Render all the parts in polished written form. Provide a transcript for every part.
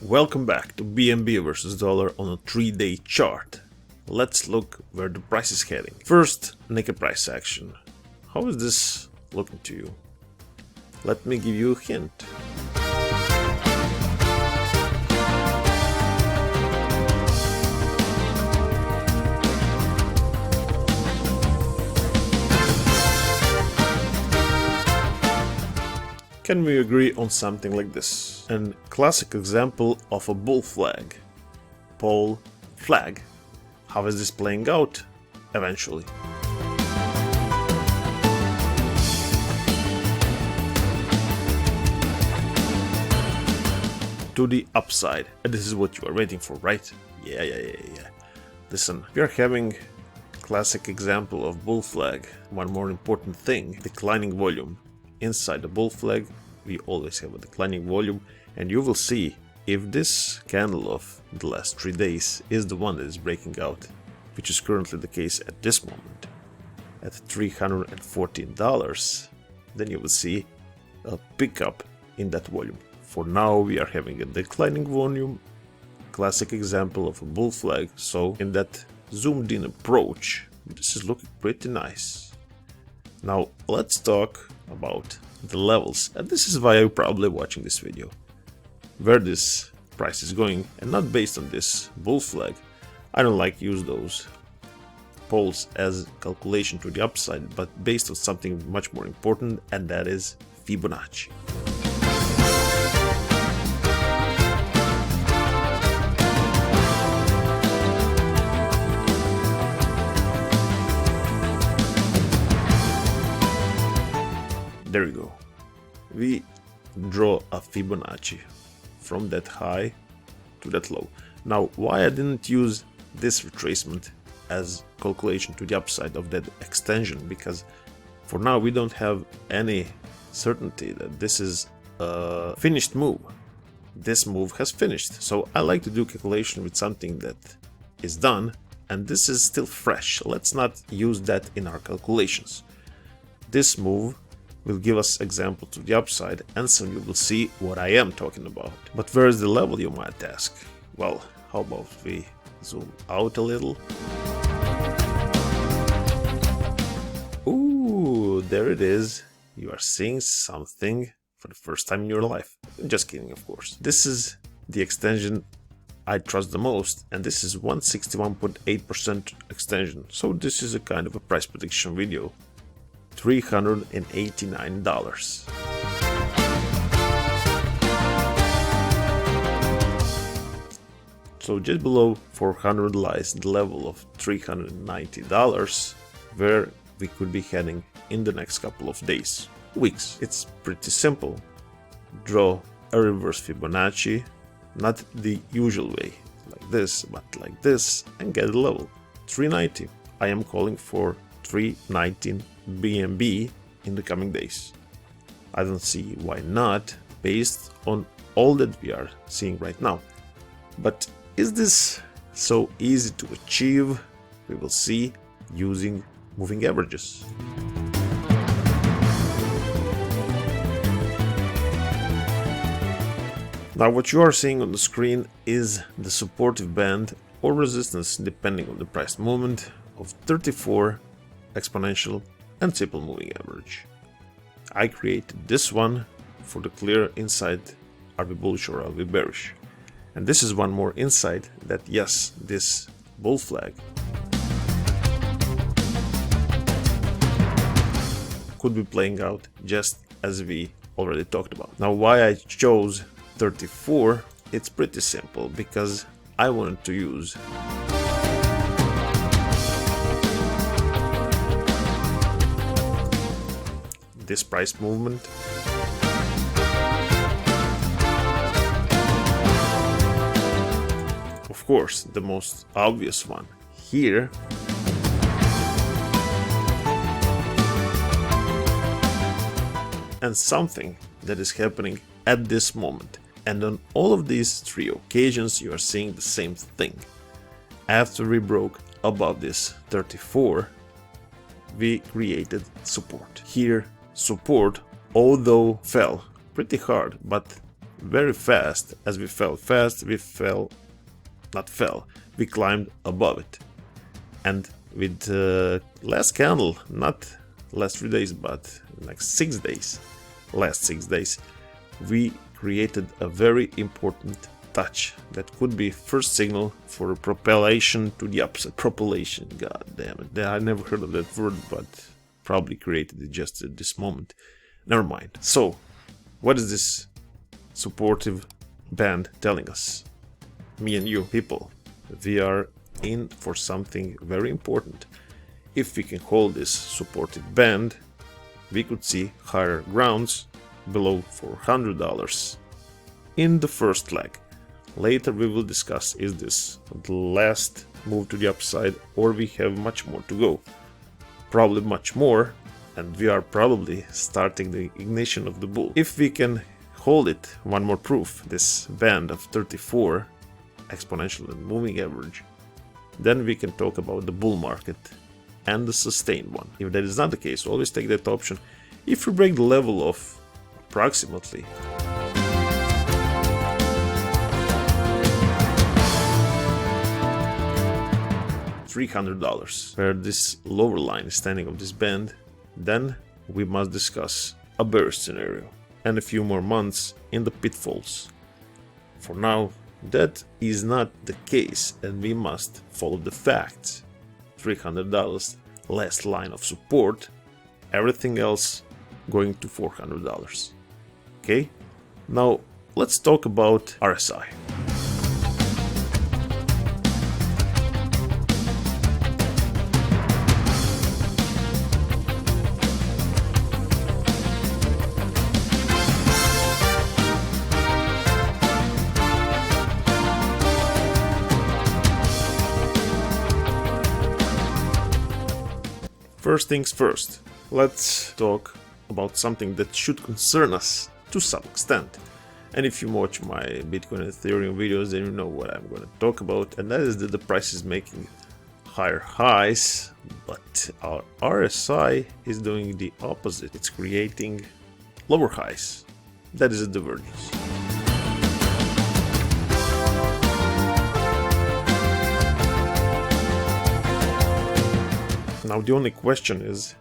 Welcome back to BNB versus dollar on a 3-day chart. Let's look where the price is heading. First, naked price action. How is this looking to you? Let me give you a hint. Can we agree on something like this? A classic example of a bull flag. Pole, flag. How is this playing out eventually? To the upside. And this is what you are waiting for, right? Yeah. Listen, we are having classic example of bull flag. One more important thing, declining volume. Inside the bull flag, we always have a declining volume, and you will see if this candle of the last 3 days is the one that is breaking out, which is currently the case at this moment, at $314, then you will see a pickup in that volume. For now, we are having a declining volume, classic example of a bull flag, so in that zoomed in approach, this is looking pretty nice. Now let's talk about the levels, and this is why you're probably watching this video, where this price is going, and not based on this bull flag. I don't like use those poles as calculation to the upside, but based on something much more important, and that is Fibonacci. There you go. We draw a Fibonacci from that high to that low. Now, why I didn't use this retracement as calculation to the upside of that extension? Because for now we don't have any certainty that this is a finished move. This move has finished. So I like to do calculation with something that is done, and this is still fresh. Let's not use that in our calculations. This move will give us example to the upside, and so you will see what I am talking about. But where is the level, you might ask? Well, how about we zoom out a little? Ooh, there it is. You are seeing something for the first time in your life. Just kidding, of course. This is the extension I trust the most, and this is 161.8% extension. So this is a kind of a price prediction video. $389. So just below 400 lies the level of $390, where we could be heading in the next couple of days, weeks. It's pretty simple. Draw a reverse Fibonacci, not the usual way, like this, but like this, and get a level. 390. I am calling for 319 BNB in the coming days. I don't see why not, based on all that we are seeing right now. But is this so easy to achieve? We will see using moving averages. Now what you are seeing on the screen is the supportive band or resistance, depending on the price movement, of 34 exponential and simple moving average. I created this one for the clear insight, are we bullish or are we bearish? And this is one more insight that yes, this bull flag could be playing out just as we already talked about. Now why I chose 34, it's pretty simple, because I wanted to use this price movement of course the most obvious one here, and something that is happening at this moment. And on all of these 3 occasions you are seeing the same thing. After we broke above this 34, we created support. Here support, although fell pretty hard, but very fast. As we fell fast, we climbed above it. And with last candle, not last 3 days, but like 6 days, last 6 days, we created a very important touch that could be first signal for propellation to the upside. Propellation, god damn it. I never heard of that word, but probably created it just at this moment. Never mind. So, what is this supportive band telling us? Me and you people, we are in for something very important. If we can hold this supportive band, we could see higher grounds below $400 in the first leg. Later we will discuss, is this the last move to the upside or we have much more to go. Probably much more, and we are probably starting the ignition of the bull. If we can hold it, one more proof, this band of 34 exponential and moving average, then we can talk about the bull market and the sustained one. If that is not the case, always take that option. If we break the level of approximately $300, where this lower line is standing on this band, then we must discuss a bearish scenario and a few more months in the pitfalls. For now, that is not the case and we must follow the facts. $300 last line of support, everything else going to $400. Okay, now let's talk about RSI. First things first, let's talk about something that should concern us to some extent. And if you watch my Bitcoin and Ethereum videos, then you know what I'm going to talk about, and that is that the price is making higher highs, but our RSI is doing the opposite. It's creating lower highs. That is a divergence. Now the only question is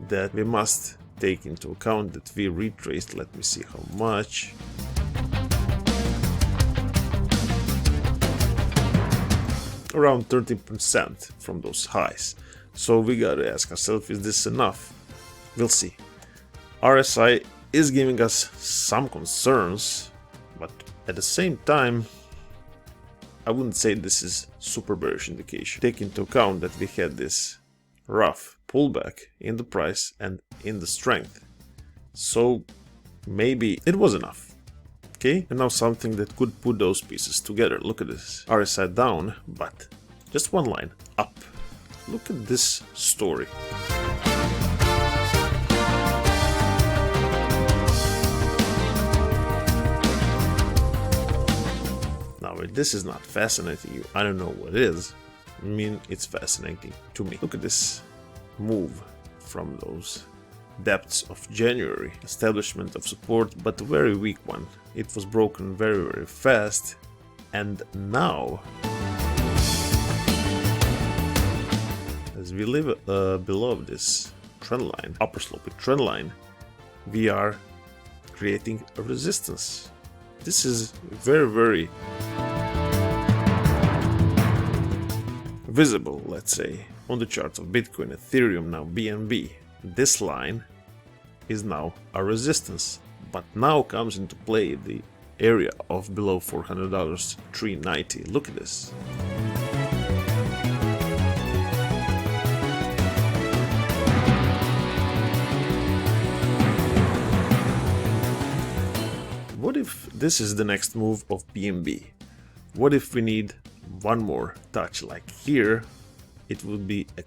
that we must take into account that we retraced, let me see how much. Around 30% from those highs. So we gotta ask ourselves, is this enough? We'll see. RSI is giving us some concerns, but at the same time, I wouldn't say this is super bearish indication. Take into account that we had this rough pullback in the price and in the strength, so maybe it was enough. Okay, and now something that could put those pieces together. Look at this, RSI down, but just one line up. Look at this story. Now if this is not fascinating you, I don't know what is. I mean, it's fascinating to me. Look at this move from those depths of January. Establishment of support, but a very weak one. It was broken very, very fast. And now, as we live below this trend line, upper sloping trend line, we are creating a resistance. This is very, very visible, let's say, on the charts of Bitcoin, Ethereum, now BNB. This line is now a resistance, but now comes into play the area of below $400, $390. Look at this. What if this is the next move of BNB? What if we need one more touch like here? It would be a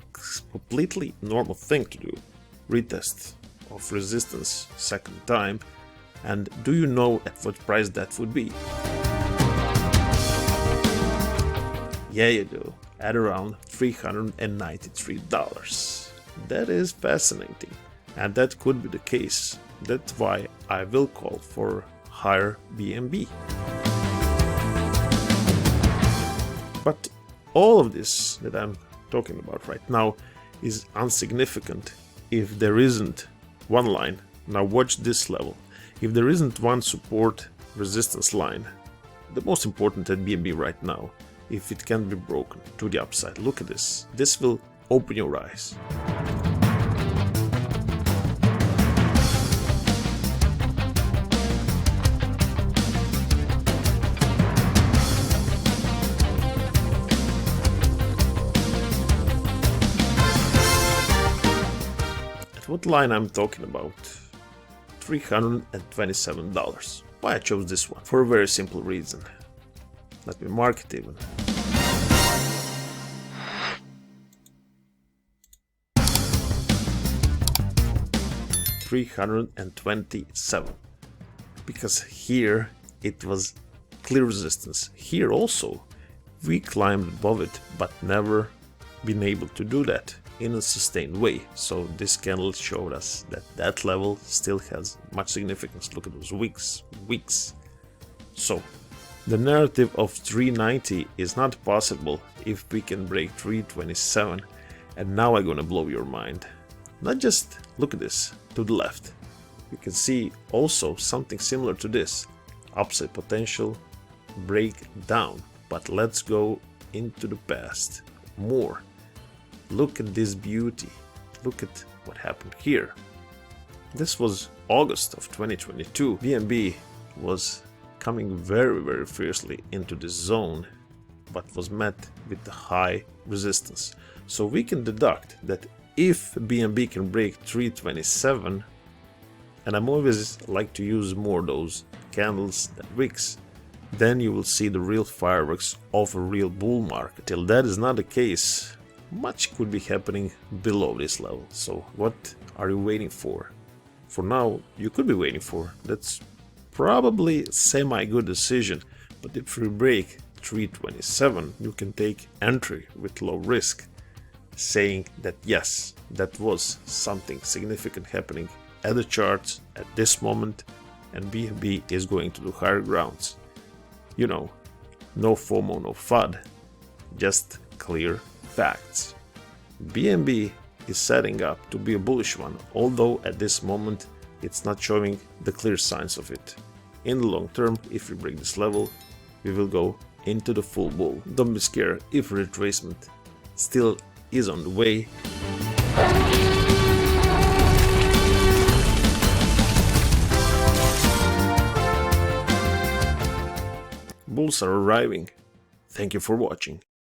completely normal thing to do. Retest of resistance second time. And do you know at what price that would be? Yeah, you do. At around $393. That is fascinating. And that could be the case. That's why I will call for higher BNB. But all of this that I'm talking about right now is insignificant if there isn't one line. Now watch this level. If there isn't one support resistance line, the most important at BNB right now, if it can be broken to the upside, look at this. This will open your eyes. What line I'm talking about? $327. Why I chose this one? For a very simple reason. Let me mark it even. $327. Because here it was clear resistance. Here also we climbed above it, but never been able to do that in a sustained way. So this candle showed us that that level still has much significance. Look at those wicks. So the narrative of 390 is not possible if we can break 327. And now I'm gonna blow your mind. Not just look at this to the left. You can see also something similar to this. Upside potential, breakdown. But let's go into the past more. Look at this beauty. Look at what happened here. This was August of 2022. BNB was coming very, very fiercely into this zone, but was met with the high resistance. So we can deduct that if BNB can break 327, and I'm always like to use more those candles than wicks, then you will see the real fireworks of a real bull market. Till that is not the case, much could be happening below this level. So what are you waiting for? For now, you could be waiting for. That's probably semi-good decision. But if we break 327, you can take entry with low risk, saying that yes, that was something significant happening at the charts at this moment, and BNB is going to do higher grounds. You know, no FOMO, no FUD, just clear facts. BNB is setting up to be a bullish one, although at this moment it's not showing the clear signs of it. In the long term, if we break this level, we will go into the full bull. Don't be scared if retracement still is on the way. Bulls are arriving. Thank you for watching.